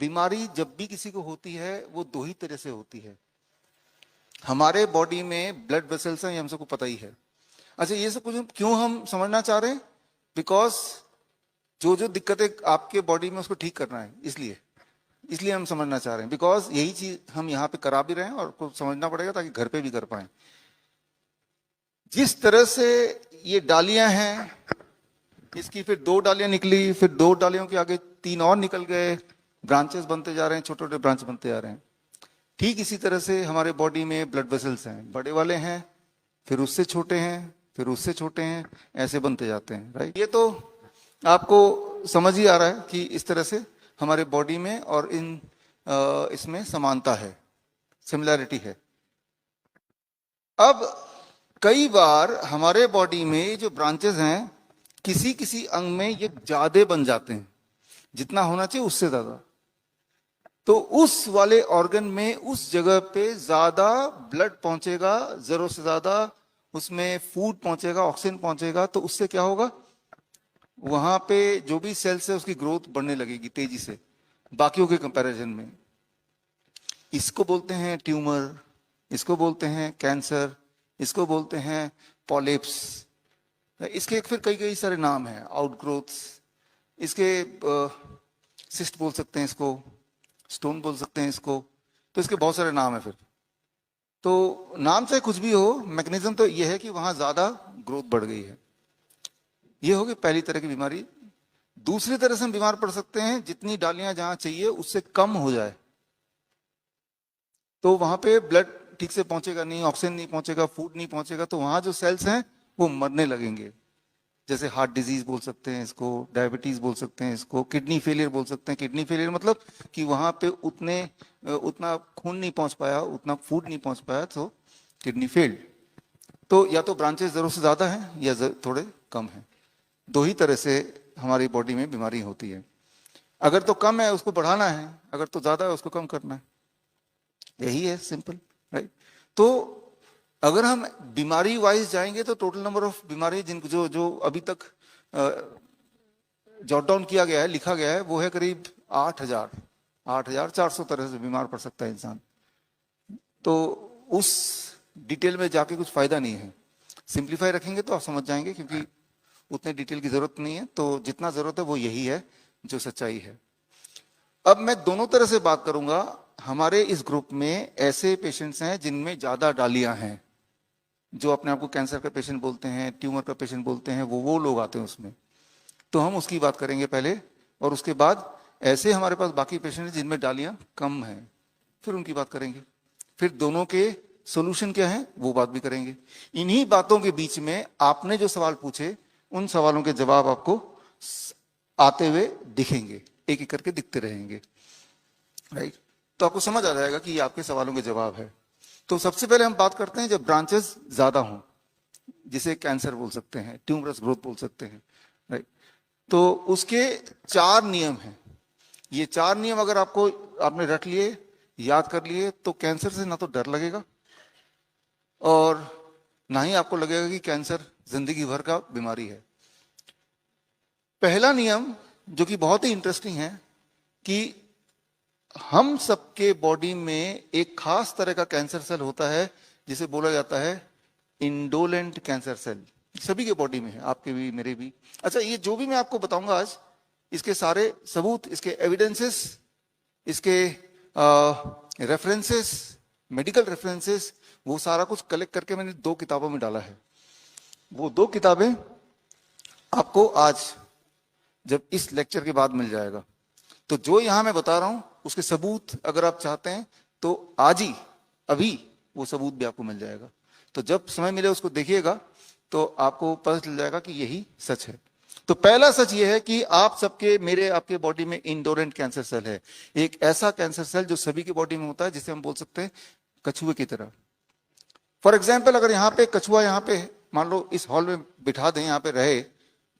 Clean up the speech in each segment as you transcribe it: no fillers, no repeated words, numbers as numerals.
बीमारी जब भी किसी को होती है वो दो ही तरह से होती है। हमारे बॉडी में ब्लड वेसल्स हैं, ये हम सबको पता ही है। अच्छा, ये सब कुछ क्यों हम समझना चाह रहे हैं? बिकॉज जो जो दिक्कतें आपके बॉडी में उसको ठीक करना है, इसलिए इसलिए हम समझना चाह रहे हैं। बिकॉज यही चीज हम यहाँ पे करा भी रहे हैं और आपको समझना पड़ेगा ताकि घर पे भी कर पाए। जिस तरह से ये डालियां हैं, इसकी फिर दो डालियां निकली, फिर दो डालियों के आगे तीन और निकल गए, ब्रांचेस बनते जा रहे हैं, छोटे छोटे ब्रांच बनते जा रहे हैं। ठीक इसी तरह से हमारे बॉडी में ब्लड वेसल्स हैं, बड़े वाले हैं, फिर उससे छोटे हैं, फिर उससे छोटे हैं, ऐसे बनते जाते हैं। राइट, ये तो आपको समझ ही आ रहा है कि इस तरह से हमारे बॉडी में और इसमें समानता है, सिमिलैरिटी है। अब कई बार हमारे बॉडी में जो ब्रांचेस हैं, किसी किसी अंग में ये ज्यादा बन जाते हैं, जितना होना चाहिए उससे ज्यादा। तो उस वाले ऑर्गन में उस जगह पे ज्यादा ब्लड पहुंचेगा, जरूरत से ज्यादा उसमें फूड पहुंचेगा, ऑक्सीजन पहुंचेगा, तो उससे क्या होगा, वहां पे जो भी सेल्स है उसकी ग्रोथ बढ़ने लगेगी तेजी से बाकियों के कंपैरिजन में। इसको बोलते हैं ट्यूमर, इसको बोलते हैं कैंसर, इसको बोलते हैं पॉलिप्स। इसके फिर कई कई सारे नाम हैं, आउटग्रोथ्स, इसके सिस्ट बोल सकते हैं, इसको स्टोन बोल सकते हैं इसको, तो इसके बहुत सारे नाम है। फिर तो नाम से कुछ भी हो, मैकेनिज्म तो यह है कि वहां ज्यादा ग्रोथ बढ़ गई है। ये होगी पहली तरह की बीमारी। दूसरी तरह से हम बीमार पड़ सकते हैं, जितनी डालियां जहां चाहिए उससे कम हो जाए, तो वहां पे ब्लड ठीक से पहुंचेगा नहीं, ऑक्सीजन नहीं पहुंचेगा, फूड नहीं पहुंचेगा, तो वहां जो सेल्स हैं वो मरने लगेंगे। जैसे हार्ट डिजीज बोल सकते हैं इसको, डायबिटीज बोल सकते हैं इसको, किडनी फेलियर बोल सकते हैं। किडनी फेलियर मतलब कि वहां पे उतना खून नहीं पहुंच पाया, उतना फूड नहीं पहुंच पाया, तो किडनी फेल्ड। तो या तो ब्रांचेस जरूर से ज्यादा हैं या थोड़े कम हैं। दो ही तरह से हमारी बॉडी में बीमारी होती है। अगर तो कम है उसको बढ़ाना है, अगर तो ज्यादा है उसको कम करना है, यही है, सिंपल। राइट। तो अगर हम बीमारी वाइज जाएंगे तो टोटल नंबर ऑफ बीमारी जिनको जो जो अभी तक जॉट डाउन किया गया है, लिखा गया है, वो है करीब 8,400 तरह से बीमार पड़ सकता है इंसान। तो उस डिटेल में जाके कुछ फायदा नहीं है। सिंप्लीफाई रखेंगे तो आप समझ जाएंगे, क्योंकि उतने डिटेल की जरूरत नहीं है। तो जितना जरूरत है वो यही है जो सच्चाई है। अब मैं दोनों तरह से बात करूंगा। हमारे इस ग्रुप में ऐसे पेशेंट्स हैं जिनमें ज्यादा डालियां हैं, जो अपने आप को कैंसर का पेशेंट बोलते हैं, ट्यूमर का पेशेंट बोलते हैं, वो लोग आते हैं उसमें। तो हम उसकी बात करेंगे पहले, और उसके बाद ऐसे हमारे पास बाकी पेशेंट हैं जिनमें डालियां कम हैं, फिर उनकी बात करेंगे। फिर दोनों के सोल्यूशन क्या है वो बात भी करेंगे। इन्हीं बातों के बीच में आपने जो सवाल पूछे, उन सवालों के जवाब आपको आते हुए दिखेंगे, एक एक करके दिखते रहेंगे। राइट। तो आपको समझ आ जाएगा कि ये आपके सवालों के जवाब है। तो सबसे पहले हम बात करते हैं जब ब्रांचेस ज्यादा हों, जिसे कैंसर बोल सकते हैं, ट्यूमरस ग्रोथ बोल सकते हैं। राइट। तो उसके 4 नियम हैं। ये 4 नियम अगर आपने रट लिए, याद कर लिए, तो कैंसर से ना तो डर लगेगा और ना ही आपको लगेगा कि कैंसर जिंदगी भर का बीमारी है। पहला नियम जो कि बहुत ही इंटरेस्टिंग है, कि हम सबके बॉडी में एक खास तरह का कैंसर सेल होता है जिसे बोला जाता है इंडोलेंट कैंसर सेल। सभी के बॉडी में है, आपके भी, मेरे भी। अच्छा, ये जो भी मैं आपको बताऊंगा आज, इसके सारे सबूत, इसके एविडेंसेस, इसके रेफरेंसेस, मेडिकल रेफरेंसेस, वो सारा कुछ कलेक्ट करके मैंने 2 किताबों में डाला है। वो 2 किताबें आपको आज जब इस लेक्चर के बाद मिल जाएगा। तो जो यहां मैं बता रहा हूं उसके सबूत अगर आप चाहते हैं तो आज ही, अभी वो सबूत भी आपको मिल जाएगा। तो जब समय मिले उसको देखिएगा तो आपको पता चल जाएगा कि यही सच है। तो पहला सच ये है कि आप सबके, मेरे, आपके बॉडी में इंडोरेंट कैंसर सेल है। एक ऐसा कैंसर सेल जो सभी के बॉडी में होता है, जिसे हम बोल सकते हैं कछुए की तरह। फॉर एग्जाम्पल, अगर यहाँ पे कछुआ, यहाँ पे मान लो इस हॉल में बिठा दें, यहाँ पे रहे,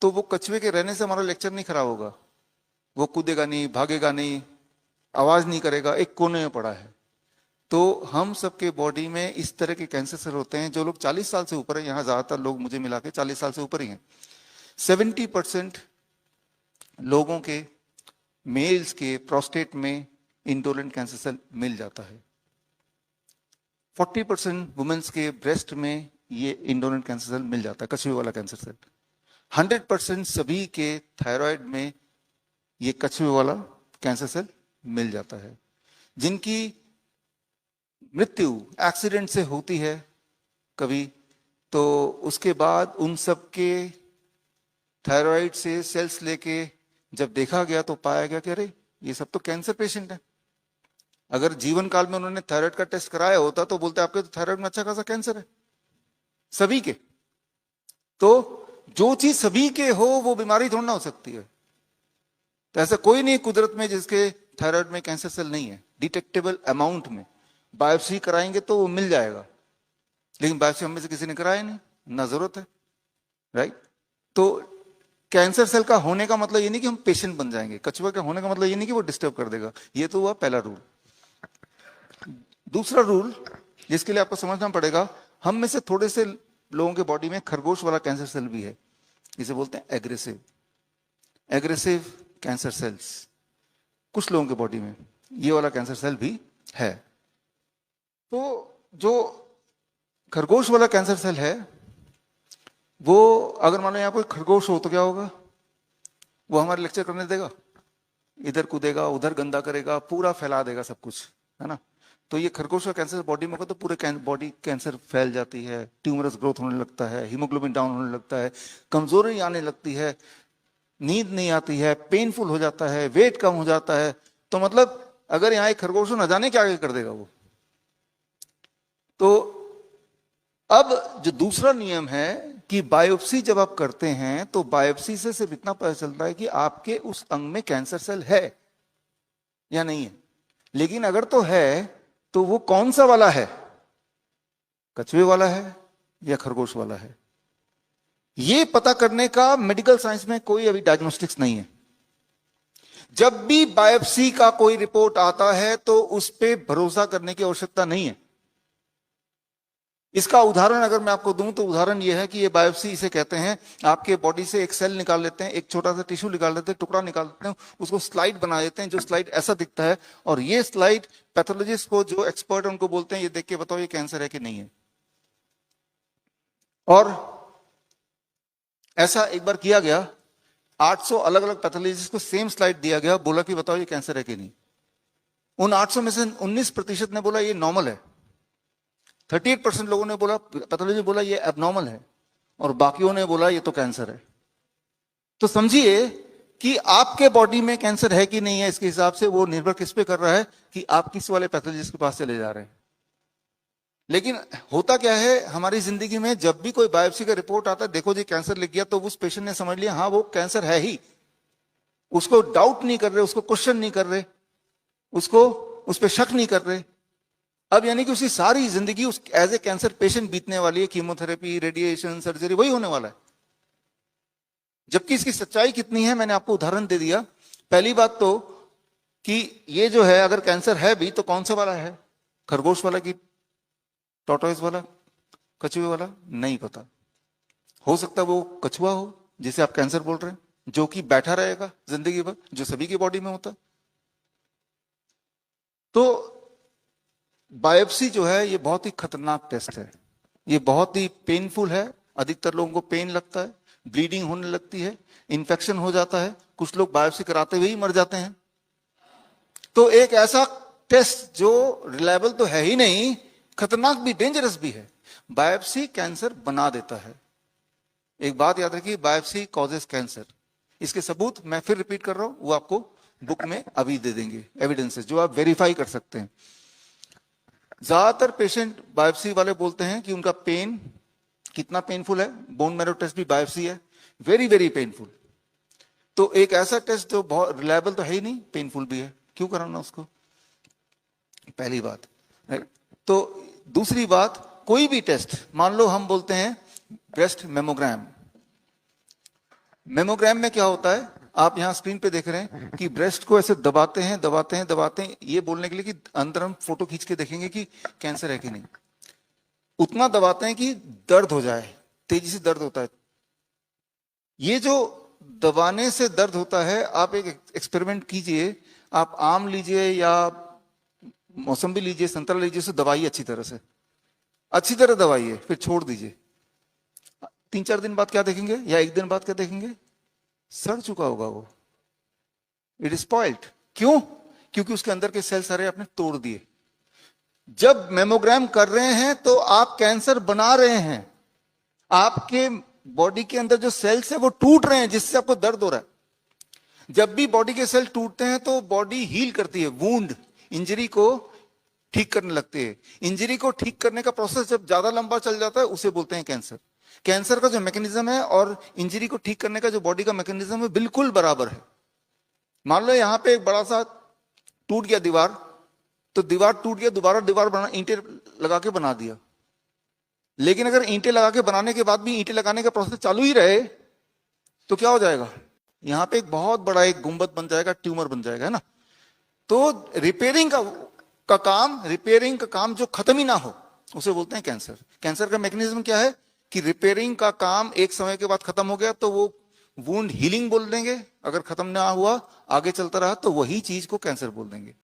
तो वो कछुए के रहने से हमारा लेक्चर नहीं खराब होगा। वो कूदेगा नहीं, भागेगा नहीं, आवाज नहीं करेगा, एक कोने में पड़ा है। तो हम सबके बॉडी में इस तरह के कैंसर सेल होते हैं। जो लोग 40 साल से ऊपर है, यहाँ ज्यादातर लोग मुझे मिला के 40 साल से ऊपर ही हैं, 70% लोगों के मेल्स के प्रोस्टेट में इंडोलेंट कैंसर सेल मिल जाता है। 40% वुमेन्स के ब्रेस्ट में ये इंडोलेंट कैंसर सेल मिल जाता है, कछुए वाला कैंसर सेल। 100% सभी के थायराइड में ये कछुए वाला कैंसर सेल मिल जाता है। जिनकी मृत्यु एक्सीडेंट से होती है कभी, तो उसके बाद उन सब के थायराइड से सेल्स लेके जब देखा गया तो पाया गया कि अरे ये सब तो कैंसर पेशेंट है। अगर जीवन काल में उन्होंने थायराइड का टेस्ट कराया होता तो बोलते आपके तो थायराइड में अच्छा खासा कैंसर है सभी के। तो जो चीज सभी के हो वो बीमारी थोड़ा ना हो सकती है। तो ऐसा कोई नहीं कुदरत में जिसके थायराइड में कैंसर सेल नहीं है। डिटेक्टेबल अमाउंट में बायोप्सी कराएंगे तो वो मिल जाएगा, लेकिन बायोप्सी हम में से किसी ने कराया नहीं, ना जरूरत है, राइट। तो कैंसर सेल का होने का मतलब ये नहीं कि हम पेशेंट बन जाएंगे। कछुआ का होने का मतलब ये नहीं कि वो डिस्टर्ब कर देगा। ये तो हुआ पहला रूल। दूसरा रूल जिसके लिए आपको समझना पड़ेगा, हम में से थोड़े से लोगों के बॉडी में खरगोश वाला कैंसर सेल भी है, इसे बोलते हैं एग्रेसिव कैंसर सेल्स। कुछ लोगों के बॉडी में ये वाला कैंसर सेल भी है। तो जो खरगोश वाला कैंसर सेल है वो, अगर मान लो यहाँ कोई खरगोश हो तो क्या होगा, वो हमारे लेक्चर करने देगा, इधर कूदेगा उधर गंदा करेगा, पूरा फैला देगा सब कुछ, है ना। तो ये खरगोश का कैंसर बॉडी में होगा तो पूरे बॉडी कैंसर फैल जाती है, ट्यूमरस ग्रोथ होने लगता है, हीमोग्लोबिन डाउन होने लगता है, कमजोरी आने लगती है, नींद नहीं आती है, पेनफुल हो जाता है, वेट कम हो जाता है। तो मतलब अगर यहाँ एक खरगोश न जाने क्या आगे कर देगा वो। तो अब जो दूसरा नियम है कि बायोप्सी जब आप करते हैं तो बायोप्सी से सिर्फ इतना पता चलता है कि आपके उस अंग में कैंसर सेल है या नहीं है। लेकिन अगर तो है तो वो कौन सा वाला है, कछुए वाला है या खरगोश वाला है, ये पता करने का मेडिकल साइंस में कोई अभी डायग्नोस्टिक्स नहीं है। जब भी बायोप्सी का कोई रिपोर्ट आता है तो उस पर भरोसा करने की आवश्यकता नहीं है। इसका उदाहरण अगर मैं आपको दूं तो उदाहरण यह है कि ये बायोप्सी इसे कहते हैं, आपके बॉडी से एक सेल निकाल लेते हैं, एक छोटा सा टिश्यू निकाल लेते हैं, टुकड़ा निकाल लेते हैं, उसको स्लाइड बना देते हैं, जो स्लाइड ऐसा दिखता है, और ये स्लाइड पैथोलॉजिस्ट को, जो एक्सपर्ट है उनको बोलते हैं ये देख के बताओ ये कैंसर है कि नहीं है। और ऐसा एक बार किया गया, 800 अलग अलग पैथोलॉजिस्ट को सेम स्लाइड दिया गया, बोला कि बताओ ये कैंसर है कि नहीं। उन 800 में से 19% ने बोला ये नॉर्मल है, 38% लोगों ने बोला, पैथोलॉजी बोला ये एबनॉर्मल है, और बाकियों ने बोला ये तो कैंसर है। तो समझिए कि आपके बॉडी में कैंसर है कि नहीं है, इसके हिसाब से वो निर्भर किस पे कर रहा है कि आप किस वाले पैथोलॉजिस्ट के पास चले जा रहे हैं। लेकिन होता क्या है हमारी जिंदगी में, जब भी कोई बायोप्सी का रिपोर्ट आता है, देखो जी कैंसर लिख गया, तो उस पेशेंट ने समझ लिया हाँ वो कैंसर है ही, उसको डाउट नहीं कर रहे, उसको क्वेश्चन नहीं कर रहे, उसको उस पर शक नहीं कर रहे। अब यानी कि उसकी सारी जिंदगी उस एज ए कैंसर पेशेंट बीतने वाली है, कीमोथेरेपी, रेडिएशन, सर्जरी, वही होने वाला है। जबकि इसकी सच्चाई कितनी है मैंने आपको उदाहरण दे दिया। पहली बात तो कि ये जो है अगर कैंसर है भी तो कौन सा वाला है, खरगोश वाला कि टॉर्टोइस वाला, कछुए वाला, नहीं पता। हो सकता है वो कछुआ हो जिसे आप कैंसर बोल रहे हैं, जो कि बैठा रहेगा जिंदगी भर, जो सभी की बॉडी में होता। तो बायोप्सी जो है ये बहुत ही खतरनाक टेस्ट है, ये बहुत ही पेनफुल है, अधिकतर लोगों को पेन लगता है, ब्लीडिंग होने लगती है, इन्फेक्शन हो जाता है, कुछ लोग बायोप्सी कराते हुए ही मर जाते हैं। तो एक ऐसा टेस्ट जो रिलायबल तो है ही नहीं, खतरनाक भी, डेंजरस भी है। बायोप्सी कैंसर बना देता है। एक बात याद रखिए, बायोप्सी कॉजेस कैंसर। इसके सबूत मैं फिर रिपीट कर रहा हूं, वो आपको बुक में अभी दे देंगे, एविडेंसेस जो आप वेरीफाई कर सकते हैं। ज्यादातर पेशेंट बायोप्सी वाले बोलते हैं कि उनका पेन कितना पेनफुल है, बोन मैरो टेस्ट भी बायोप्सी है, वेरी वेरी पेनफुल। तो एक ऐसा टेस्ट जो बहुत रिलायबल तो है ही नहीं, पेनफुल भी है, क्यों कराना उसको, पहली बात। तो दूसरी बात, कोई भी टेस्ट, मान लो हम बोलते हैं ब्रेस्ट मेमोग्राम। मेमोग्राम में क्या होता है, आप यहां स्क्रीन पे देख रहे हैं कि ब्रेस्ट को ऐसे दबाते हैं दबाते हैं दबाते हैं, ये बोलने के लिए कि अंदर हम फोटो खींच के देखेंगे कि कैंसर है कि नहीं। उतना दबाते हैं कि दर्द हो जाए, तेजी से दर्द होता है। ये जो दबाने से दर्द होता है। आप एक एक्सपेरिमेंट कीजिए, आप आम लीजिए या मौसम्बी लीजिए, संतरा लीजिए, उसे दबाइए अच्छी तरह दबाइए, फिर छोड़ दीजिए। 3-4 दिन बाद क्या देखेंगे, या 1 दिन बाद क्या देखेंगे, सड़ चुका होगा वो, इट इज स्पॉइल्ड। क्यों? क्योंकि उसके अंदर के सेल सारे आपने तोड़ दिए। जब मेमोग्राम कर रहे हैं तो आप कैंसर बना रहे हैं। आपके बॉडी के अंदर जो सेल्स है वो टूट रहे हैं, जिससे आपको दर्द हो रहा है। जब भी बॉडी के सेल टूटते हैं तो बॉडी हील करती है, वुंड, इंजरी को ठीक करने लगती है। इंजरी को ठीक करने का प्रोसेस जब ज्यादा लंबा चल जाता है उसे बोलते हैं कैंसर। कैंसर का जो मैकेनिज्म है और इंजरी को ठीक करने का जो बॉडी का मैकेनिज्म है बिल्कुल बराबर है। मान लो यहां पे एक बड़ा सा टूट गया दीवार, तो दीवार टूट गया, दोबारा दीवार बना, ईंटें लगा के बना दिया। लेकिन अगर ईंटें लगा के बनाने के बाद भी ईंटें लगाने का प्रोसेस चालू ही रहे तो क्या हो जाएगा, यहां पे एक बहुत बड़ा एक गुंबद बन जाएगा, ट्यूमर बन जाएगा, है ना। तो रिपेयरिंग का काम जो खत्म ही ना हो उसे बोलते हैं कैंसर। कैंसर का मैकेनिज्म क्या है कि रिपेयरिंग का काम एक समय के बाद खत्म हो गया तो वो वुंड हीलिंग बोल देंगे, अगर खत्म ना हुआ आगे चलता रहा तो वही चीज को कैंसर बोल देंगे।